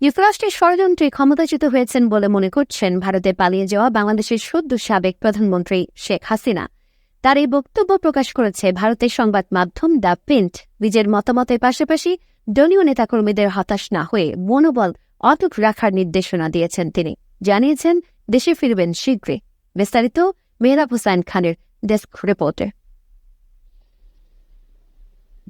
যুক্তরাষ্ট্রের ষড়যন্ত্রে ক্ষমতাচ্যুত হয়েছেন বলে মনে করছেন ভারতে পালিয়ে যাওয়া বাংলাদেশের সদ্য সাবেক প্রধানমন্ত্রী শেখ হাসিনা। তার এই বক্তব্য প্রকাশ করেছে ভারতের সংবাদ মাধ্যম দ্য প্রিন্ট। নিজের মতামতের পাশাপাশি দলীয় নেতাকর্মীদের হতাশ না হয়ে মনোবল অটুট রাখার নির্দেশনা দিয়েছেন তিনি। জানিয়েছেন দেশে ফিরবেন শীঘ্রই। বিস্তারিত মেহরাব হোসাইন খানের ডেস্ক রিপোর্টে।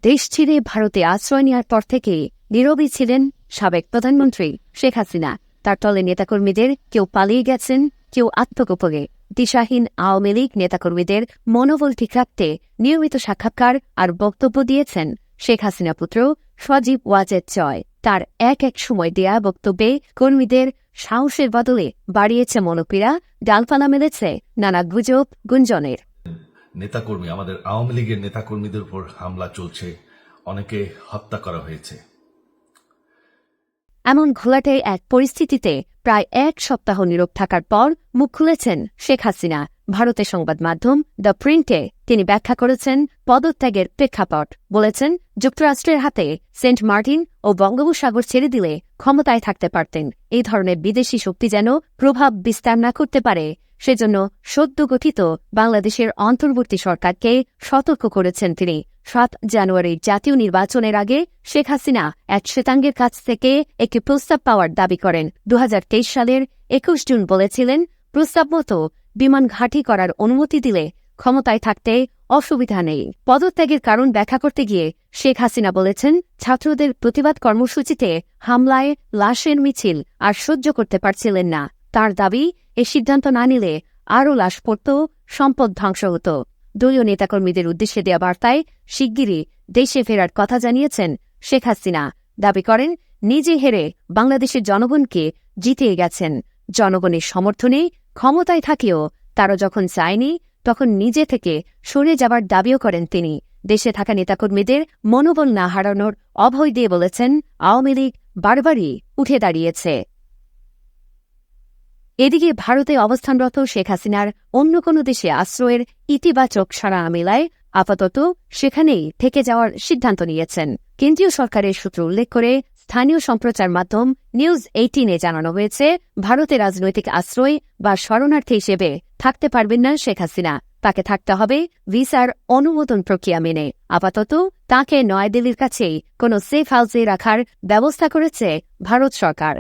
দেশ ছেড়ে ভারতে আশ্রয় নেওয়ার পর থেকে নীরবই ছিলেন সাবেক প্রধানমন্ত্রী শেখ হাসিনা। তার দলের নেতাকর্মীদের কেউ পালিয়ে গেছেন, কেউ আত্মগোপনে। দিশাহীন আওয়ামী লীগ নেতাকর্মীদের মনোবল ঠিক রাখতে নিয়মিত সাক্ষাৎকার আর বক্তব্য দিয়েছেন শেখ হাসিনা পুত্র সজীব ওয়াজেদ জয়। তার এক সময় দেয়া বক্তব্যে কর্মীদের সাহসের বদলে বাড়িয়েছে মনোপীড়া, ডালপালা মেলেছে নানা গুজব গুঞ্জনের। নেতাকর্মী, আমাদের আওয়ামী লীগের নেতাকর্মীদের উপর হামলা চলছে, অনেকে হত্যা করা হয়েছে। এমন ঘোলাটে এক পরিস্থিতিতে প্রায় এক সপ্তাহ নীরব থাকার পর মুখ খুলেছেন শেখ হাসিনা। ভারতের সংবাদ মাধ্যম দ্য প্রিন্টে তিনি ব্যাখ্যা করেছেন পদত্যাগের প্রেক্ষাপট। বলেছেন, যুক্তরাষ্ট্রের হাতে সেন্ট মার্টিন ও বঙ্গোপসাগর ছেড়ে দিলে ক্ষমতায় থাকতে পারতেন। এই ধরনের বিদেশি শক্তি যেন প্রভাব বিস্তার না করতে পারে, সেজন্য সদ্য গঠিত বাংলাদেশের অন্তর্বর্তী সরকারকে সতর্ক করেছেন তিনি। ৭ জানুয়ারির জাতীয় নির্বাচনের আগে শেখ হাসিনা এক শ্বেতাঙ্গের কাছ থেকে একটি প্রস্তাব পাওয়ার দাবি করেন। ২০২৩ সালের ২১ জুন বলেছিলেন, প্রস্তাব মতো বিমান ঘাঁটি করার অনুমতি দিলে ক্ষমতায় থাকতে অসুবিধা নেই। পদত্যাগের কারণ ব্যাখ্যা করতে গিয়ে শেখ হাসিনা বলেছেন, ছাত্রদের প্রতিবাদ কর্মসূচিতে হামলায় লাশের মিছিল আর সহ্য করতে পারছিলেন না। তার দাবি, এ সিদ্ধান্ত না নিলে আরও লাশ পড়ত, সম্পদ ধ্বংস হতো। দলীয় নেতাকর্মীদের উদ্দেশ্যে দেওয়া বার্তায় শিগগিরই দেশে ফেরার কথা জানিয়েছেন শেখ হাসিনা। দাবি করেন, নিজে হেরে বাংলাদেশের জনগণকে জিতিয়ে গেছেন। জনগণের সমর্থনে ক্ষমতায় থাকেও তারা যখন চায়নি, তখন নিজে থেকে সরে যাবার দাবিও করেন তিনি। দেশে থাকা নেতাকর্মীদের মনোবল না হারানোর অভয় দিয়ে বলেছেন, আওয়ামী লীগ বারবারই উঠে দাঁড়িয়েছে। এদিকে ভারতে অবস্থানরত শেখ হাসিনার অন্য কোনো দেশে আশ্রয়ের ইতিবাচক সাড়া না মেলায় আপাতত সেখানেই থেকে যাওয়ার সিদ্ধান্ত নিয়েছেন কেন্দ্রীয় সরকারের সূত্র উল্লেখ করে স্থানীয় সম্প্রচার মাধ্যম নিউজ 18-এ জানানো হয়েছে, ভারতে রাজনৈতিক আশ্রয় বা শরণার্থী হিসেবে থাকতে পারবেন না শেখ হাসিনা। তাকে থাকতে হবে ভিসার অনুমোদন প্রক্রিয়া মেনে। আপাতত তাঁকে নয়াদিল্লির কাছেই কোনো সেফ হাউসে রাখার ব্যবস্থা করেছে ভারত সরকার।